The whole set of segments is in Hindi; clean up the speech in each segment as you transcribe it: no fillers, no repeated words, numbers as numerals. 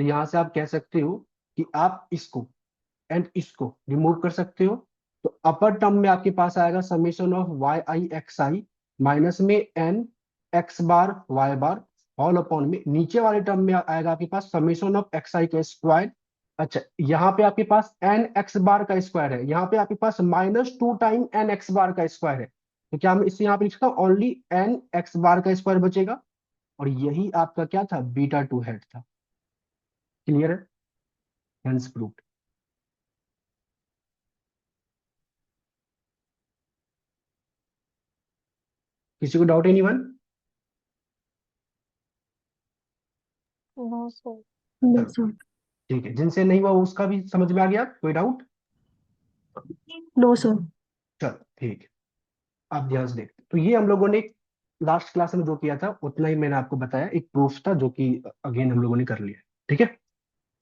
तो यहां से आप कह सकते हो कि आप इसको एंड इसको रिमूव कर सकते हो। तो अपर टर्म में आपके पास आएगा summation of Y I X I minus में N X bar Y bar all upon में नीचे वाले टर्म में आएगा आपके पास समेशन ऑफ एक्स आई का स्क्वायर। अच्छा, यहाँ पे आपके पास एन एक्स बार का स्क्वायर है, यहाँ पे आपके पास -2 टाइम एन एक्स बार का स्क्वायर है। तो क्या हम इससे यहाँ पे लिख सकते हैं ओनली एन एक्स बार का स्क्वायर बचेगा। और यही आपका क्या था, बीटा टू हेड था। क्लियर है, हेंस प्रूव्ड। किसी को doubt anyone? No sir. No चलो सर। ठीक है, जिनसे नहीं हुआ उसका भी समझ में आ गया, कोई डाउट? No sir. चलो ठीक है, आप ध्यान से देखते, तो ये हम लोगों ने लास्ट क्लास में जो किया था उतना ही मैंने आपको बताया, एक प्रूफ था जो कि अगेन हम लोगों ने कर लिया। ठीक है,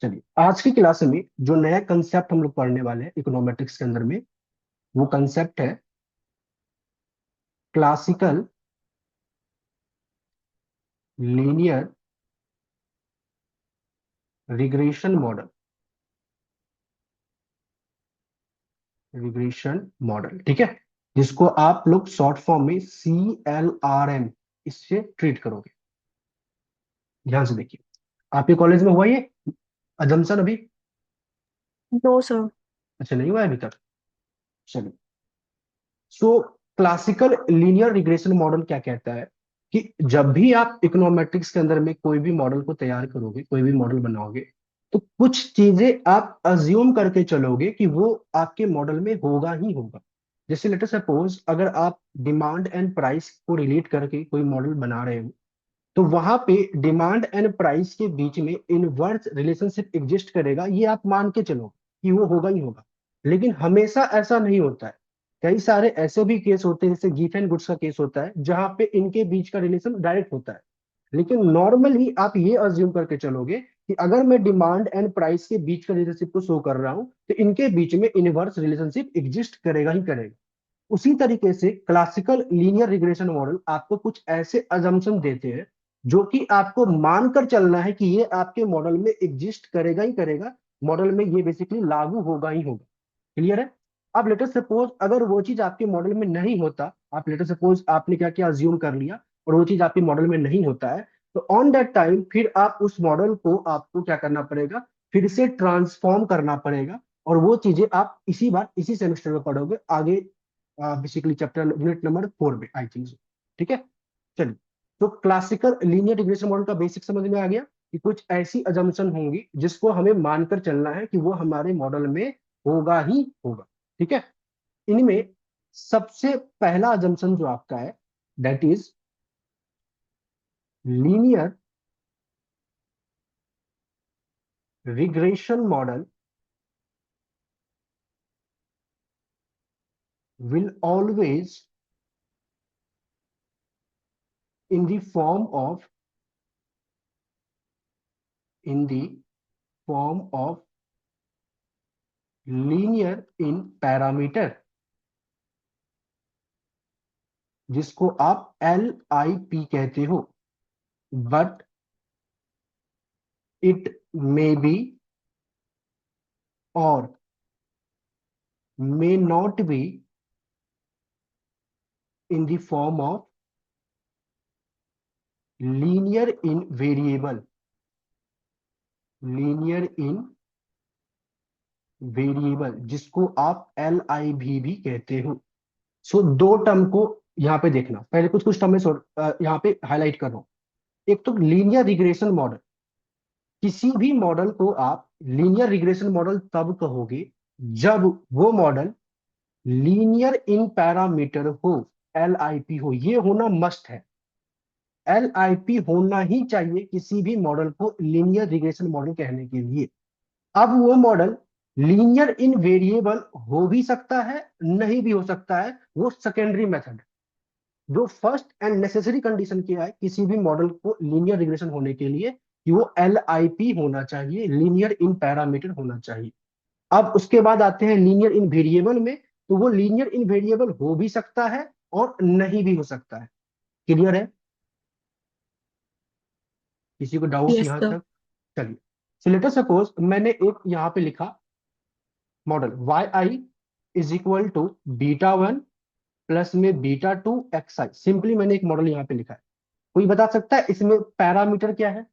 चलिए आज की क्लास में जो नया कंसेप्ट हम लोग पढ़ने वाले हैं इकोनॉमेट्रिक्स के अंदर में, वो कंसेप्ट है classical linear regression model. Regression model, ठीक है, जिसको आप लोग शॉर्ट फॉर्म में CLRM इससे ट्रीट करोगे। ध्यान से देखिए, आपके कॉलेज में हुआ ये अजम्पशन अभी? No sir. अच्छा, नहीं हुआ है अभी तक। चलिए, so classical linear regression model क्या कहता है कि जब भी आप इकोनॉमेट्रिक्स के अंदर में कोई भी मॉडल को तैयार करोगे, कोई भी मॉडल बनाओगे, तो कुछ चीजें आप अज्यूम करके चलोगे कि वो आपके मॉडल में होगा ही होगा। जैसे लेटर सपोज अगर आप डिमांड एंड प्राइस को रिलेट करके कोई मॉडल बना रहे हो, तो वहां पे डिमांड एंड प्राइस के बीच में इनवर्स रिलेशनशिप एग्जिस्ट करेगा, ये आप मान के चलो कि वो होगा ही होगा। लेकिन हमेशा ऐसा नहीं होता है। कई सारे ऐसे भी केस होते हैं, जैसे गिफ एंड गुड्स का केस होता है, जहां पे इनके बीच का रिलेशन डायरेक्ट होता है। लेकिन नॉर्मली आप ये अज्यूम करके चलोगे कि अगर मैं डिमांड एंड प्राइस के बीच का रिलेशनशिप को शो कर रहा हूं, तो इनके बीच में इनवर्स रिलेशनशिप एग्जिस्ट करेगा ही करेगा। उसी तरीके से क्लासिकल लीनियर रिग्रेशन मॉडल आपको कुछ ऐसे अजम्पशन देते हैं जो कि आपको मानकर चलना है कि ये आपके मॉडल में एग्जिस्ट करेगा ही करेगा, मॉडल में ये बेसिकली लागू होगा ही होगा। क्लियर है? अब लेटर सपोज अगर वो चीज आपके मॉडल में नहीं होता, आप लेटर सपोज आपने क्या किया, अज्यूम कर लिया और वो चीज आपके मॉडल में नहीं होता है, तो ऑन दैट टाइम फिर आप उस मॉडल को आपको क्या करना पड़ेगा, फिर से ट्रांसफॉर्म करना पड़ेगा। और वो चीजें आप इसी बार इसी सेमेस्टर में पढ़ोगे आगे, बेसिकली चैप्टर यूनिट नंबर 4 में आई थिंक। ठीक है, चलिए, तो क्लासिकल लीनियर रिग्रेशन मॉडल का बेसिक समझ में आ गया कि कुछ ऐसी अजम्पशन होंगी जिसको हमें मानकर चलना है कि वो हमारे मॉडल में होगा ही होगा। ठीक है, इनमें सबसे पहला अजम्पशन जो आपका है, that is linear regression model will always in the form of in the form of linear in parameter, जिसको आप LIP कहते हो, बट इट मे बी और may not be in the form of linear in variable, linear in variable, जिसको आप LIV भी कहते हो। सो दो टर्म को यहाँ पे देखना, पहले कुछ कुछ टर्म में यहाँ पे हाईलाइट कर रहा हूं। एक तो लीनियर रिग्रेशन मॉडल, किसी भी मॉडल को आप लीनियर रिग्रेशन मॉडल तब कहोगे जब वो मॉडल लीनियर इन पैरामीटर हो, LIP हो, ये होना मस्ट है। LIP होना ही चाहिए किसी भी मॉडल को लीनियर रिग्रेशन मॉडल कहने के लिए। अब वो मॉडल लीनियर इन वेरिएबल हो भी सकता है, नहीं भी हो सकता है, वो सेकेंडरी मेथड। जो फर्स्ट एंड नेसेसरी कंडीशन क्या है किसी भी मॉडल को लीनियर रिग्रेशन होने के लिए, कि वो LIP होना चाहिए, लीनियर इन पैरामीटर होना चाहिए। अब उसके बाद आते हैं लीनियर इन वेरिएबल में, तो वो लीनियर इन वेरिएबल हो भी सकता है और नहीं भी हो सकता है। क्लियर है? किसी को डाउट यस यहां सर। तक? चलिए, सो लेट अस सपोज मैंने एक यहाँ पे लिखा model Y I is equal to beta one plus में beta two x I. Simply मैंने एक मॉडल यहाँ पे लिखा है। कोई बता सकता है इसमें पैरामीटर क्या है?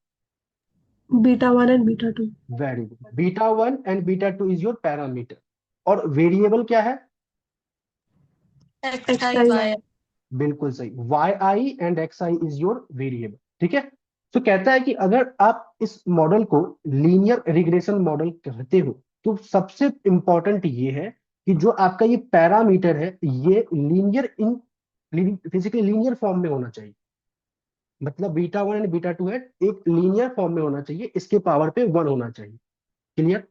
Beta one and beta two. Very good, beta one and beta two is your parameter. और वेरिएबल क्या है? X X I I Y. Y. बिल्कुल सही, Y I and x I is your variable. ठीक है। तो कहता है कि अगर आप इस मॉडल को लीनियर रिग्रेशन मॉडल कहते हो तो सबसे इंपॉर्टेंट ये है कि जो आपका ये पैरामीटर है ये लीनियर इन फिजिकली लीनियर फॉर्म में होना चाहिए। मतलब beta one and beta to है एक लीनियर फॉर्म में होना चाहिए, इसके पावर पे वन होना चाहिए। क्लियर?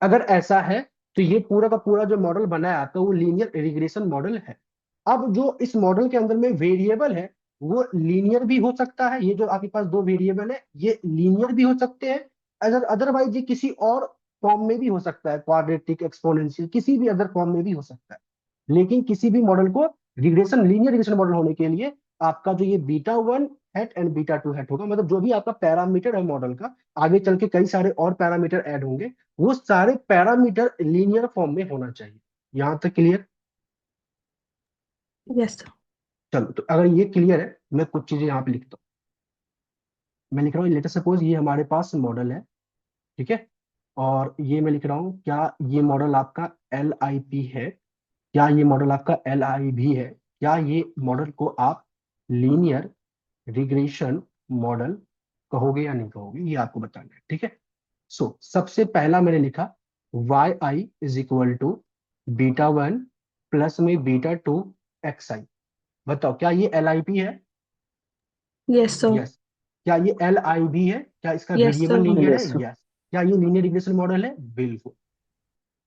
अगर ऐसा है तो ये पूरा का पूरा जो मॉडल बना है आपका वो लीनियर रिग्रेशन मॉडल है। अब जो इस मॉडल के अंदर में वेरिएबल है वो लीनियर भी हो सकता है। ये जो आपके पास दो वेरिएबल है ये लीनियर भी हो सकते हैं। अगर अदरवाइज ये किसी और फॉर्म में भी हो सकता है, क्वाड्रेटिक, एक्सपोनेंशियल, किसी भी अदर फॉर्म में भी हो सकता है। लेकिन किसी भी मॉडल को रिग्रेशन लीनियर रिग्रेशन मॉडल होने के लिए आपका जो ये beta one hate and beta to hate होगा, मतलब जो भी आपका पैरामीटर है मॉडल का, आगे चल के कई सारे और पैरामीटर ऐड होंगे, वो सारे पैरामीटर लीनियर फॉर्म में होना चाहिए। यहां तक क्लियर? Yes sir. चलो, तो अगर ये क्लियर है मैं कुछ चीजें यहाँ पे लिखता हूँ। मैं लिख रहा हूँ लेटर सपोज ये हमारे पास मॉडल है। ठीक है। और ये मैं लिख रहा हूँ, क्या ये मॉडल आपका एल आई पी है? क्या ये मॉडल आपका एल आई भी है? क्या ये मॉडल को आप लीनियर रिग्रेशन मॉडल कहोगे या नहीं कहोगे, ये आपको बताना है। ठीक है। सो सबसे पहला मैंने लिखा Y I is equal to beta one plus में बीटा टू एक्स आई। बताओ क्या ये एल आई पी है? Yes sir. यस। क्या ये एल आई बी है? क्या इसका यस वेरिएबल सर। लीनियर है? यस। क्या ये लीनियर रिग्रेशन मॉडल है? बिल्कुल।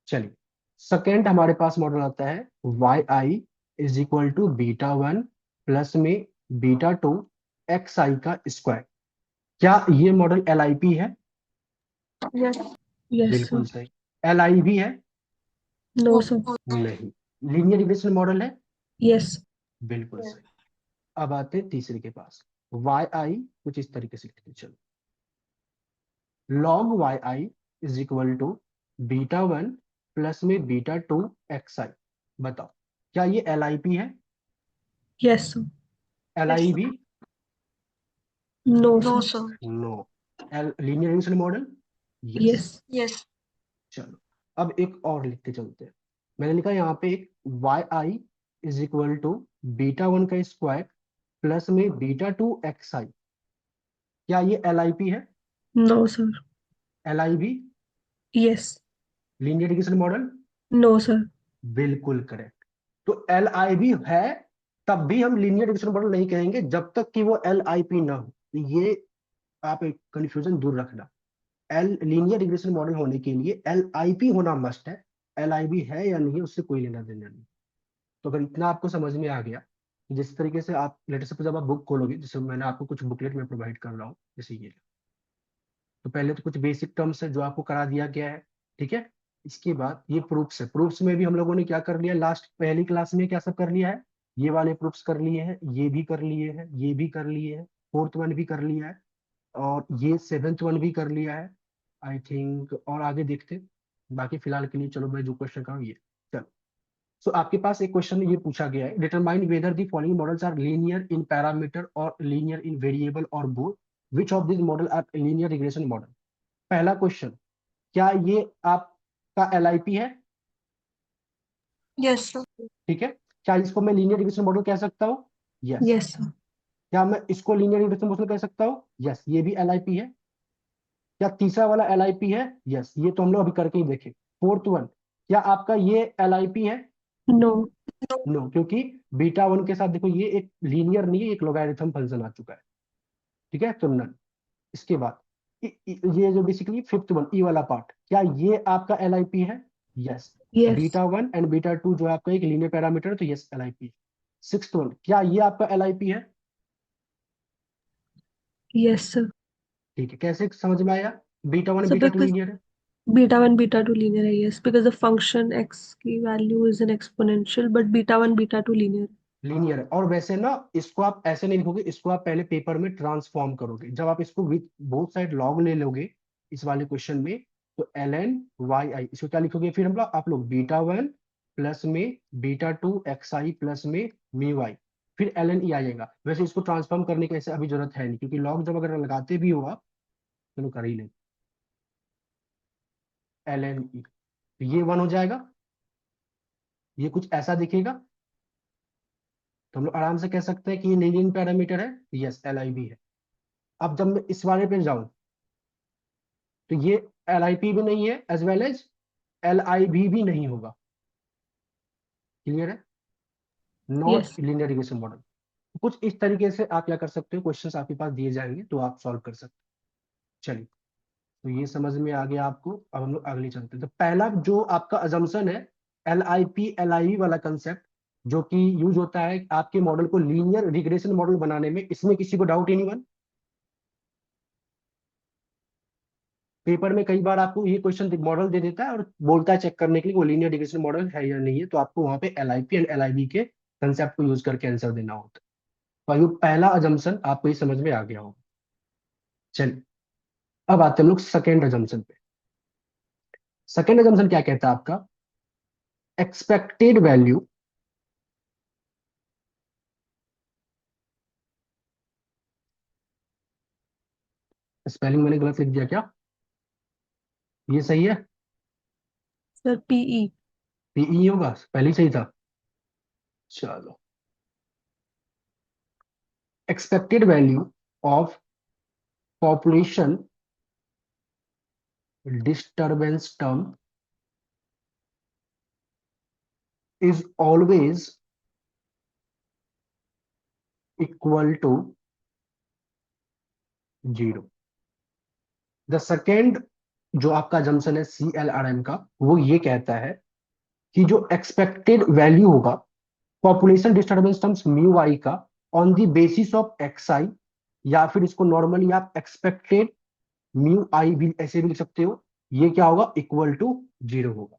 चलिए, सेकेंड हमारे पास मॉडल आता है Y I is equal to beta one plus में बीटा टू एक्स आई का स्क्वायर। क्या ये मॉडल एल आई पी है? यस। यस बिल्कुल सर। सही। एल आई बी है? No sir. नहीं। लीनियर रिग्रेशन मॉडल है? यस। बिल्कुल सही। अब आते हैं तीसरे के पास। वाई आई कुछ इस तरीके से लिखते हैं, चलो। Log Y I is equal to beta one plus में बीटा टू एक्स आई। बताओ क्या ये एल आई पी है? Yes sir. L I B? No no sir. Sir. No. L linear regression model? Yes. Yes. Yes. चलो, अब एक और लिखते चलते हैं। मैंने लिखा यहाँ पे एक Y I is equal to beta one का स्क्वायर प्लस में बीटा टू एक्स आई। क्या ये एल आई पी है? No sir. L I B? Yes. Linear regression model? No sir. बिल्कुल करेक्ट। तो एल आई बी है तब भी हम लीनियर रिग्रेशन मॉडल नहीं कहेंगे जब तक कि वो एल आई पी ना हो। तो ये आप एक कंफ्यूजन दूर रखना। एल लीनियर रिग्रेशन मॉडल होने के लिए एल आई पी होना मस्ट है। एल आई बी है या नहीं है उससे कोई लेना देना नहीं। तो अगर इतना आपको समझ में आ गया, जिस तरीके से आप लेटर सपोज जब आप बुक खोलोगे, जैसे मैंने आपको कुछ बुकलेट में प्रोवाइड कर रहा हूँ जैसे ये, तो पहले तो कुछ बेसिक टर्म्स है जो आपको करा दिया गया है। ठीक है। इसके बाद ये प्रूफ्स है। प्रूफ्स में भी हम लोगों ने क्या कर लिया, लास्ट पहली क्लास में क्या सब कर लिया है, ये वाले प्रूफ्स कर लिए हैं, ये भी कर लिए हैं, ये भी कर लिए हैं, फोर्थ वन भी कर लिया है, और ये सेवेंथ वन भी कर लिया है आई थिंक। और आगे देखते हैं। बाकी फिलहाल के लिए चलो मैं जो क्वेश्चन का ये, चलो। सो आपके पास एक क्वेश्चन ये पूछा गया है, determine whether the following models are linear in parameter और लीनियर इन वेरिएबल और both, which of this model are linear regression model. पहला क्वेश्चन, क्या ये आपका एल आई पी है? Yes sir. ठीक है। क्या इसको मैं लीनियर रिग्रेशन मॉडल कह सकता हूँ? यस। Yes sir. क्या मैं इसको लीनियर रिग्रेशन मॉडल कह सकता हूँ? यस, ये भी एल आई पी है। क्या तीसरा वाला एल आई पी है? यस, ये तो हम लोग अभी करके ही देखे। फोर्थ वन, क्या आपका ये एल आई पी है? नो। नो, क्योंकि बीटा वन के साथ देखो ये एक लीनियर नहीं है, एक लोगारिथम फंक्शन आ चुका है। ठीक है, तो नन। इसके बाद ये जो बेसिकली फिफ्थ वन ई वाला पार्ट, क्या ये आपका एल आई पी है? Yes. Yes. Beta one and beta to जो है आपका एक लीनियर पैरामीटर है, तो yes L I P. Sixth one, क्या ये आपका एल आई पी है? Yes sir. ठीक है, कैसे समझ में आया? Beta one So beta two because linear है। beta 1 beta 2 linear है, yes, because the function x की value is an exponential but beta 1 beta 2 linear। Linear है। और वैसे ना इसको आप ऐसे नहीं लिखोगे, इसको आप पहले पेपर में ट्रांसफॉर्म करोगे। जब आप इसको विथ बोथ साइड लॉग ले लोगे इस वाले क्वेश्चन में, तो एल एन वाई आई, इसको क्या लिखोगे फिर हम लोग, आप लोग बीटा 1 प्लस में बीटा 2 एक्स आई प्लस में म्यू आई, फिर एल एन ई आ जाएगा। वैसे इसको ट्रांसफॉर्म करने की ऐसे अभी जरूरत है नहीं, क्योंकि लॉग जब अगर लगाते भी हो आप, चलो कर ही ले, एल एन ई, तो ये 1 हो जाएगा, ये कुछ ऐसा दिखेगा। तो हम लोग आराम से कह सकते हैं कि ये लीनियर पैरामीटर है, यस एल आई बी है। अब जब मैं इस वाले पे जाऊं, तो ये एल आई पी भी नहीं है, as well as L I भी नहीं होगा। क्लियर है? Not yes linear regression model. कुछ इस तरीके से आप क्या कर सकते हो, क्वेश्चंस आपके पास दिए जाएंगे तो आप सॉल्व कर सकते हो। चलिए, तो ये समझ में आ गया आपको। अब हम लोग अगली चलते हैं। तो पहला जो आपका अजम्पशन है, L I P L I V वाला कंसेप्ट, जो कि यूज होता है आपके मॉडल को लीनियर रिग्रेशन मॉडल बनाने में, इसमें किसी को डाउट एनीवन? पेपर में कई बार आपको ये क्वेश्चन मॉडल दे देता है और बोलता है चेक करने के लिए वो लीनियर रिग्रेशन मॉडल है या नहीं है, तो आपको वहां पे L I P and L I B के कंसेप्ट को यूज करके आंसर देना होता है। तो ये पहला अजम्पशन आपको ये समझ में आ गया होगा। चलिए, अब आते हैं हम लोग सेकेंड अजम्पशन पे। सेकेंड अजम्पशन क्या कहता है आपका? एक्सपेक्टेड वैल्यू स्पेलिंग मैंने गलत लिख दिया क्या? ये सही है? Sir, PE. पीई होगा, पहले ही सही था। चलो, expected value of population disturbance term is always equal to 0। The second जो आपका जंक्शन है सी एल आर एम का, वो ये कहता है कि जो एक्सपेक्टेड वैल्यू होगा population disturbance terms mu I का, on the basis of x I, या फिर इसको नॉर्मली आप एक्सपेक्टेड म्यू आई भी ऐसे भी लिख सकते हो, ये क्या होगा? इक्वल टू 0 होगा।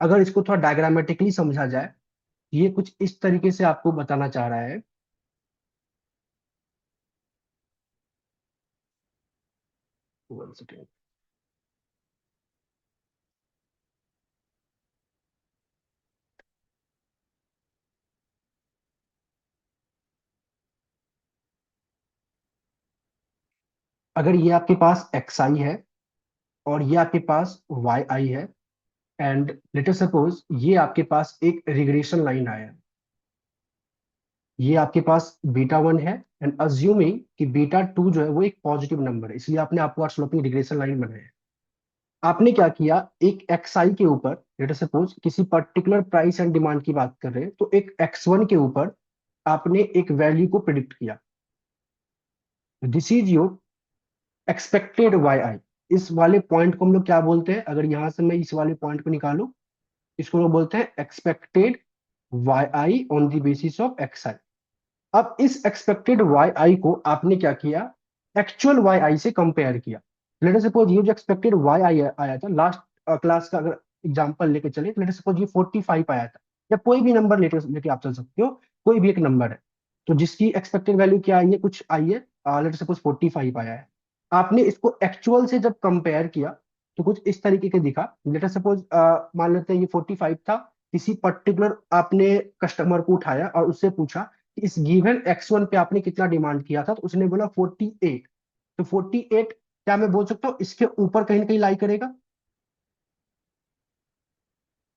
अगर इसको थोड़ा डायग्रामेटिकली समझा जाए, ये कुछ इस तरीके से आपको बताना चाह रहा है। One second. अगर ये आपके पास एक्स आई है और ये आपके पास वाई आई है, एंड लेटर सपोज ये आपके पास एक रिग्रेशन लाइन आया है, ये आपके पास बीटा 1 है, एंड अज्यूमिंग कि बीटा 2 जो है वो एक पॉजिटिव नंबर है, इसलिए आपने अपवर्ड स्लोपिंग रिग्रेशन लाइन बनाया है। आपने क्या किया, एक एक्स आई के ऊपर, लेटर सपोज किसी पर्टिकुलर प्राइस एंड डिमांड की बात कर रहे हैं, तो एक x1 के ऊपर आपने एक वैल्यू को प्रिडिक्ट किया। This is your expected Y I. इस वाले पॉइंट को हम लोग क्या बोलते हैं, अगर यहां से मैं इस वाले पॉइंट को निकालूं, इसको लोग बोलते हैं expected Y I on the basis of x I. अब इस एक्सपेक्टेड वाई आई को आपने क्या किया, एक्चुअल वाई आई से कंपेयर किया। लेट अस सपोज ये जो एक्सपेक्टेड वाई आई आया था लास्ट क्लास का, अगर एग्जांपल लेके चले, लेट अस सपोज ये 45 आया था, या कोई भी नंबर लेके आप चल सकते हो, कोई भी एक नंबर है, तो जिसकी एक्सपेक्टेड वैल्यू क्या आई है, कुछ आई है, लेट सपोज 45 आया है। आपने इसको एक्चुअल से जब कंपेयर किया, तो कुछ इस तरीके के दिखा। लेट अस सपोज मान लेते हैं ये 45 था, किसी पर्टिकुलर आपने कस्टमर को उठाया और उससे पूछा इस गिवन x1 पे आपने कितना डिमांड किया था, तो उसने बोला 48। तो 48 क्या मैं बोल सकता हूँ इसके ऊपर कहीं ना कहीं लाई करेगा?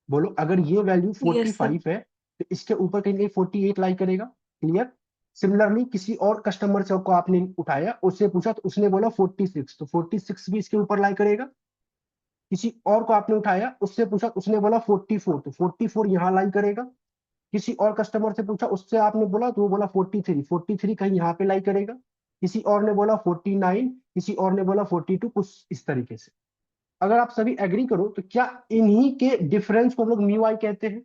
बोलो, अगर ये वैल्यू यस सर। 45 है तो इसके ऊपर कहीं ना कहीं 48 लाई करेगा। क्लियर? सिमिलरली किसी और कस्टमर से को आपने उठाया, उससे पूछा तो उसने बोला 46, तो 46 भी इसके ऊपर लाई करेगा। किसी और को आपने उठाया, उससे पूछा, उसने बोला 44, तो 44 यहाँ लाई करेगा। किसी और कस्टमर से पूछा, उससे आपने बोला तो वो बोला 43, 43 कहीं यहाँ पे लाई करेगा। किसी और ने बोला 49, किसी और ने बोला 42, कुछ इस तरीके से। अगर आप सभी एग्री करो, तो क्या इन्हीं के डिफरेंस को हम लोग म्यू आई कहते हैं?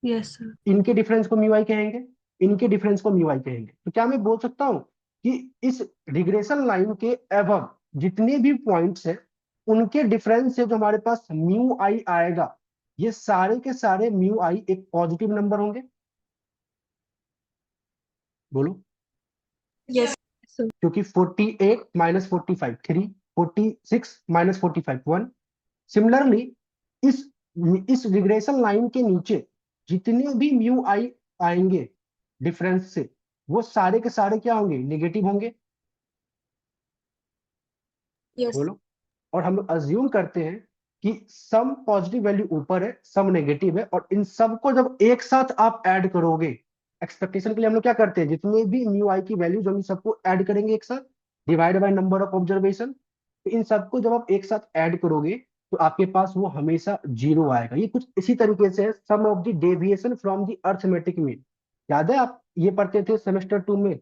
Yes sir. इनके डिफरेंस को म्यू आई कहेंगे, इनके डिफरेंस को म्यू आई कहेंगे। तो क्या मैं बोल सकता हूं कि इस रिग्रेशन लाइन के एबव जितने भी पॉइंट्स हैं, उनके डिफरेंस से जो हमारे पास म्यू आई आएगा, ये सारे के सारे म्यू आई एक पॉजिटिव नंबर होंगे? बोलो। Yes sir. क्योंकि 48 माइनस 45 3, 46 - 45 1। सिमिलरली इस इस रिग्रेशन लाइन के नीचे जितने भी म्यू आई आएंगे डिफरेंस से, वो सारे के सारे क्या होंगे, निगेटिव होंगे। यस। बोलो। और हम लोग अज्यूम करते हैं कि सम पॉजिटिव वैल्यू ऊपर है, सम नेगेटिव है, और इन सबको जब एक साथ आप ऐड करोगे, एक्सपेक्टेशन के लिए हम लोग क्या करते हैं, जितने भी म्यू आई की वैल्यूज होंगी सबको ऐड करेंगे एक साथ, divide by number of observation. तो इन सबको जब आप एक साथ ऐड करोगे तो आपके पास वो हमेशा जीरो आएगा। ये कुछ इसी तरीके से sum of the deviation from the arithmetic mean. याद है आप ये पढ़ते थे सेमेस्टर 2 में,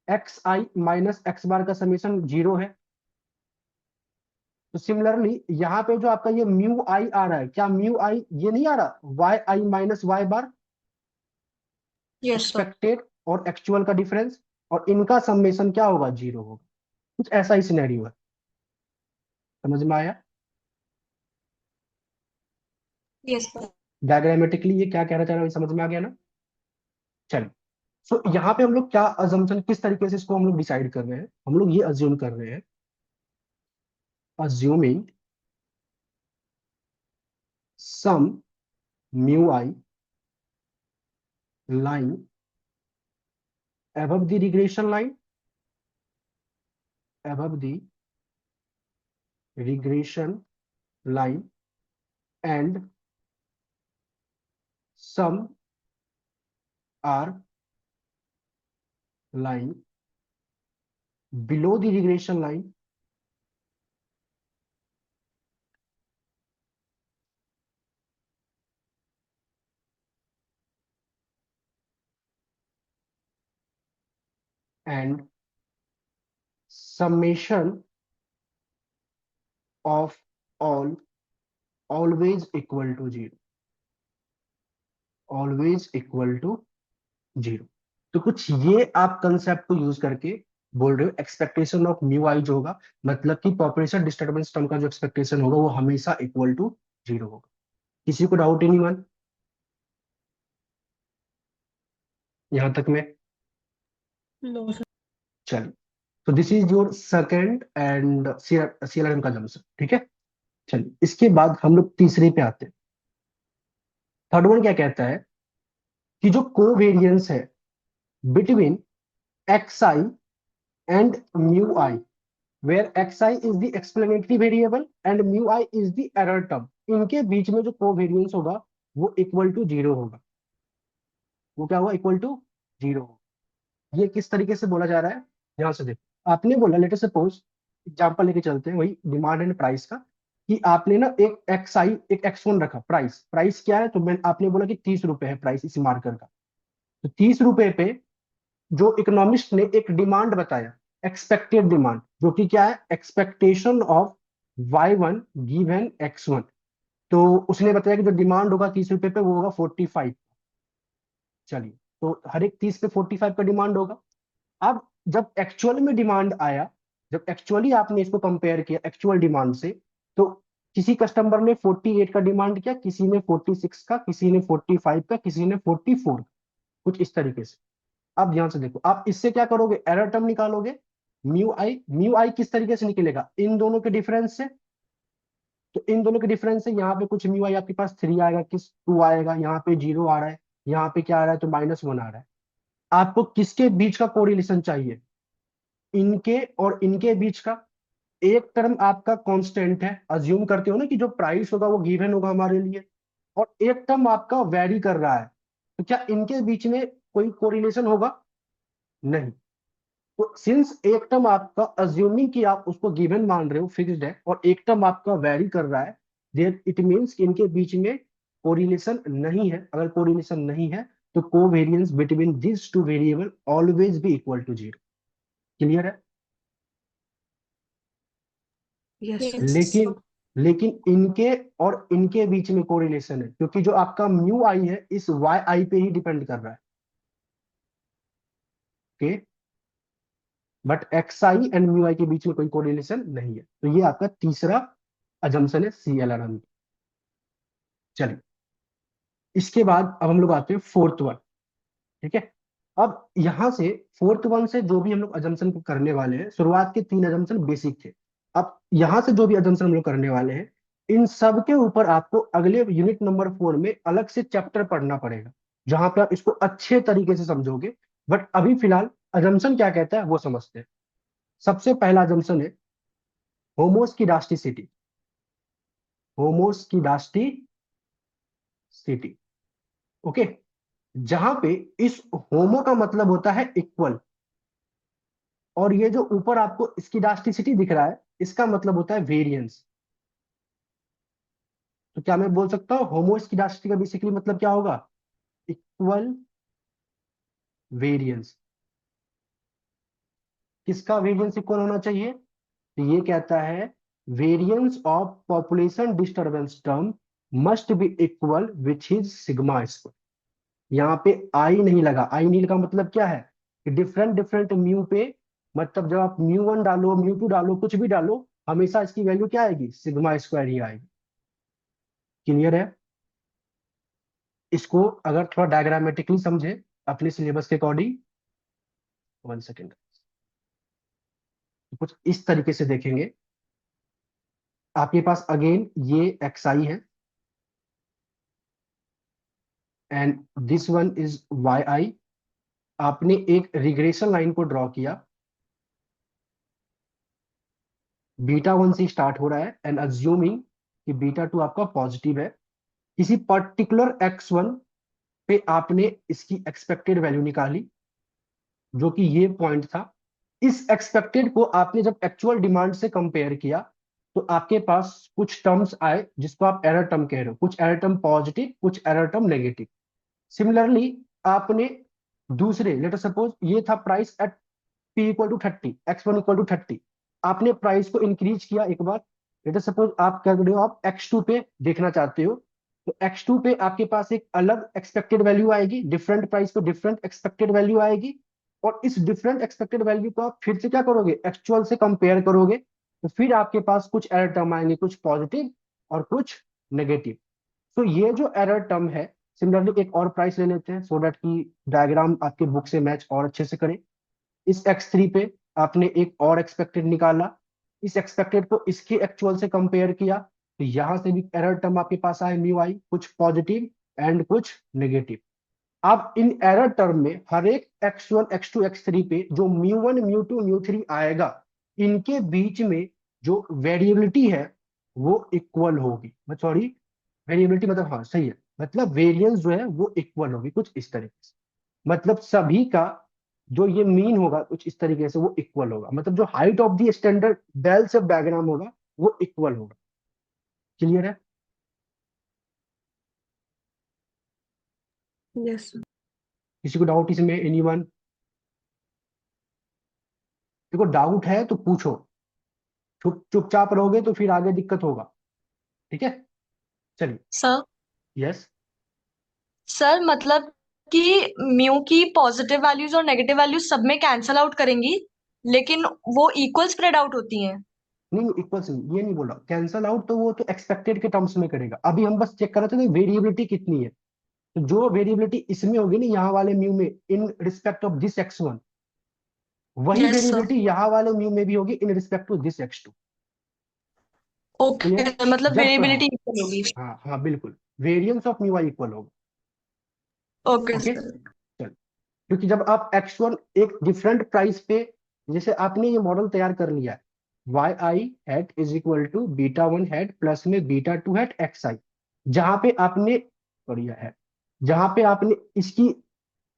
X I minus X bar का समेशन जीरो है। तो सिमिलरली यहाँ पे जो आपका ये म्यू आई आ रहा है, क्या म्यू आई ये नहीं आ रहा, वाई आई माइनस वाई बार, यस सर। एक्सपेक्टेड और एक्चुअल का डिफरेंस, और इनका समेशन क्या होगा, जीरो होगा। कुछ ऐसा ही सिनेरियो है। समझ में आया? Yes sir. डायग्रामेटिकली ये क्या कहना चाह रहा है, समझ में आ गया ना? चलिए। सो यहाँ पे हम लोग क्या अजम्पशन, किस तरीके से इसको हम लोग डिसाइड कर रहे हैं, हम लोग ये अज्यूम कर रहे हैं, assuming some mu I line above the regression line, above the regression line, and some are lying below the regression line, and summation of all always equal to zero, always equal to zero. तो कुछ ये आप कंसेप्ट को यूज करके बोल रहे हो, एक्सपेक्टेशन ऑफ म्यू आई जो होगा, मतलब कि पॉपुलेशन डिस्टर्बेंस टर्म का जो एक्सपेक्टेशन होगा वो हमेशा इक्वल टू जीरो होगा। किसी को डाउट एनी वन यहां तक में? No sir. चलिए। तो this is your second and CLRM का जंक्शन, ठीक है। चलिए, इसके बाद हम लोग तीसरे पे आते हैं। थर्ड वन क्या कहता है कि जो कोवेरियंस है between X I and mu I, where X I is the explanatory variable and mu I is the error term, इनके बीच में जो कोवेरियंस होगा वो इक्वल टू जीरो होगा। वो क्या होगा, इक्वल टू जीरो होगा। ये किस तरीके से बोला जा रहा है, ध्यान से देखो। आपने बोला, लेट अस सपोज एग्जांपल लेके चलते हैं वही डिमांड एंड प्राइस का, कि आपने ना एक एक्स आई एक एक्स वन रखा, प्राइस प्राइस क्या है, तो मैं आपने बोला कि 30 रुपए है प्राइस इस मार्कर का। तो 30 रुपए पे जो इकोनॉमिस्ट ने एक डिमांड बताया, एक्सपेक्टेड डिमांड, जो कि क्या है, expectation of y1 given x1। तो उसने बताया कि जो डिमांड होगा 30 रुपए पे वो होगा 45। चलिए, तो हर एक 30 पे 45 का डिमांड होगा। अब जब एक्चुअल में डिमांड आया, जब एक्चुअली आपने इसको कंपेयर किया एक्चुअल डिमांड से, तो किसी कस्टमर ने 48 का डिमांड किया, किसी ने 46 का, किसी ने 45 का, किसी ने 44 का, कुछ इस तरीके से। अब ध्यान से देखो, आप इससे क्या करोगे, एरर टर्म निकालोगे। म्यू आई किस तरीके से निकलेगा, इन दोनों के डिफरेंस से। तो इन दोनों के डिफरेंस से यहाँ पे कुछ म्यू आई आपके पास 3 आएगा, किस 2 आएगा, यहाँ पे 0 आ रहा है, यहाँ पे क्या आ रहा है, तो -1 आ रहा है। आपको किसके बीच का कोरिलेशन चाहिए, इनके और इनके बीच का। एक टर्म आपका कांस्टेंट है, अज्यूम करते हो ना कि जो प्राइस होगा वो गिवन होगा हमारे लिए, और एक टर्म आपका वैरी कर रहा है। तो क्या इनके बीच में कोई कोरिलेशन होगा, नहीं। तो सिंस एक टर्म आपका, अज्यूमिंग कि आप उसको गिवन मान रहे हो, फिक्स्ड है, और एक टर्म आपका वैरी कर रहा है, देयर इट मींस कि इनके बीच में कोरिलेशन नहीं है। अगर कोरिलेशन नहीं है तो covariance between this two variable always be equal to zero. Clear है? Yes sir. लेकिन यस। लेकिन इनके और इनके बीच में कोरिलेशन है, क्योंकि जो आपका म्यू आई है इस वाई आई पे ही डिपेंड कर रहा है। Okay. But X I and mu I के बीच में कोई कोरिलेशन नहीं है। तो ये आपका तीसरा अजम्पशन है सीएलआरएम। चलिए, इसके बाद अब हम लोग आते हैं फोर्थ वन, ठीक है। अब यहां से फोर्थ वन से जो भी हम लोग अजम्पशन करने वाले हैं, शुरुआत के 3 अजम्पशन बेसिक थे। अब यहां से जो भी अजम्पशन हम लोग करने वाले हैं, इन सब के ऊपर आपको अगले यूनिट नंबर 4 में अलग से चैप्टर पढ़ना पड़ेगा, जहां पे आप इसको अच्छे तरीके से समझोगे। बट अभी फिलहाल अजम्पशन क्या कहता है वो समझते हैं। सबसे पहला अजम्पशन है होमोस की डास्टिसिटी। होमोस की डास्टिसिटी, ओके। जहां पे इस होमो का मतलब होता है इक्वल, और ये जो ऊपर आपको इसकी डास्टिसिटी दिख रहा है, इसका मतलब होता है वेरिएंस। तो क्या मैं बोल सकता हूँ होमोस की डास्टिसिटी का बेसिकली मतलब क्या होगा? Equal variance. किसका वेरिएंस इक्वल होना चाहिए? तो ये कहता है variance of population disturbance term must be equal which is sigma square. यहाँ पे आई नहीं लगा। आई नहीं लगा मतलब क्या है कि डिफरेंट डिफरेंट म्यू पे, मतलब जब आप म्यू 1 डालो, म्यू 2 डालो, कुछ भी डालो, हमेशा इसकी वैल्यू क्या आएगी? सिग्मा स्क्वायर ही आएगी। क्लियर है? इसको अगर थोड़ा डायग्रामेटिकली समझे अपने सिलेबस के अकॉर्डिंग, 1 सेकेंड, कुछ इस तरीके से देखेंगे। आपके पास अगेन ये एक्स आई है, and this one is Y I. आपने एक रिग्रेशन लाइन को ड्रॉ किया, बीटा 1 से स्टार्ट हो रहा है, एंड अज्यूमिंग कि बीटा 2 आपका पॉजिटिव है। किसी पर्टिकुलर x1 पे आपने इसकी एक्सपेक्टेड वैल्यू निकाली, जो कि ये पॉइंट था। इस एक्सपेक्टेड को आपने जब एक्चुअल डिमांड से कंपेयर किया, तो आपके पास कुछ टर्म्स आए जिसको आप एरर टर्म कह रहे हो। कुछ एरर टर्म पॉजिटिव, कुछ एरर टर्म नेगेटिव। सिमिलरली आपने दूसरे, लेट अस सपोज ये था प्राइस एट p = 30, x1 = 30। आपने प्राइस को इंक्रीज किया एक बार। लेट अस सपोज आप क्या कर रहे हो, आप x2 पे देखना चाहते हो, तो x2 पे आपके पास एक अलग एक्सपेक्टेड वैल्यू आएगी, डिफरेंट प्राइस को डिफरेंट एक्सपेक्टेड वैल्यू आएगी। और इस डिफरेंट एक्सपेक्टेड वैल्यू को आप फिर से क्या करोगे? एक्चुअल से कंपेयर करोगे, तो फिर आपके पास कुछ एरर टर्म आएंगे, कुछ पॉजिटिव और कुछ नेगेटिव। तो ये जो एरर टर्म है, सिमिलरली एक और प्राइस ले लेते हैं सो दैट की डायग्राम आपके बुक से मैच और अच्छे से करे। इस x3 पे आपने एक और एक्सपेक्टेड निकाला, इस एक्सपेक्टेड को इसके एक्चुअल से कंपेयर किया, तो यहां से भी एरर टर्म आपके पास आए म्यू आई, कुछ पॉजिटिव एंड कुछ नेगेटिव। अब इन एरर टर्म में हर एक x1 x2 x3 पे जो म्यू 1 म्यू 2 म्यू 3 आएगा, इनके बीच में जो वेरिएबिलिटी है वो इक्वल होगी। सॉरी, वेरिएबिलिटी मतलब, हाँ सही है, मतलब वेरिएंस जो है वो इक्वल होगी, कुछ इस तरीके से। मतलब सभी का जो ये मीन होगा कुछ इस तरीके से वो इक्वल होगा, मतलब जो height of the standard bell shape diagram होगा वो इक्वल होगा। क्लियर है? यस। किसी को डाउट इसमें? एनीवन? देखो डाउट है तो पूछो, चुपचाप रहोगे तो फिर आगे दिक्कत होगा। ठीक है, चलिए। Sir yes. सर मतलब कि म्यू की पॉजिटिव वैल्यूज और नेगेटिव वैल्यूज सब में कैंसल आउट करेंगी, लेकिन वो इक्वल स्प्रेड आउट होती हैं। नहीं, इक्वल से ये नहीं बोला कैंसल आउट, तो वो तो एक्सपेक्टेड के टर्म्स में करेगा। अभी हम बस चेक कर रहे थे वेरिएबिलिटी कितनी है। तो जो वेरिएबिलिटी इसमें होगी ना, यहाँ वाले म्यू में, in respect of this x1, वही यस सर। वेरिएबिलिटी यहाँ वाले म्यू में भी होगी in respect to this x2। Okay, clear? मतलब जब, वेरिएबिलिटी हाँ, इक्वल होगी। हाँ हाँ बिल्कुल, variance of mu I equal होगा। Okay okay, sir. चल। क्योंकि जब आप x1 एक डिफरेंट प्राइस पे, जैसे आपने ये मॉडल तैयार कर लिया है, Y I hat is equal to beta 1 hat plus में बीटा 2 हैट एक्स आई, जहां पे आपने बढ़िया है, जहां पे आपने इसकी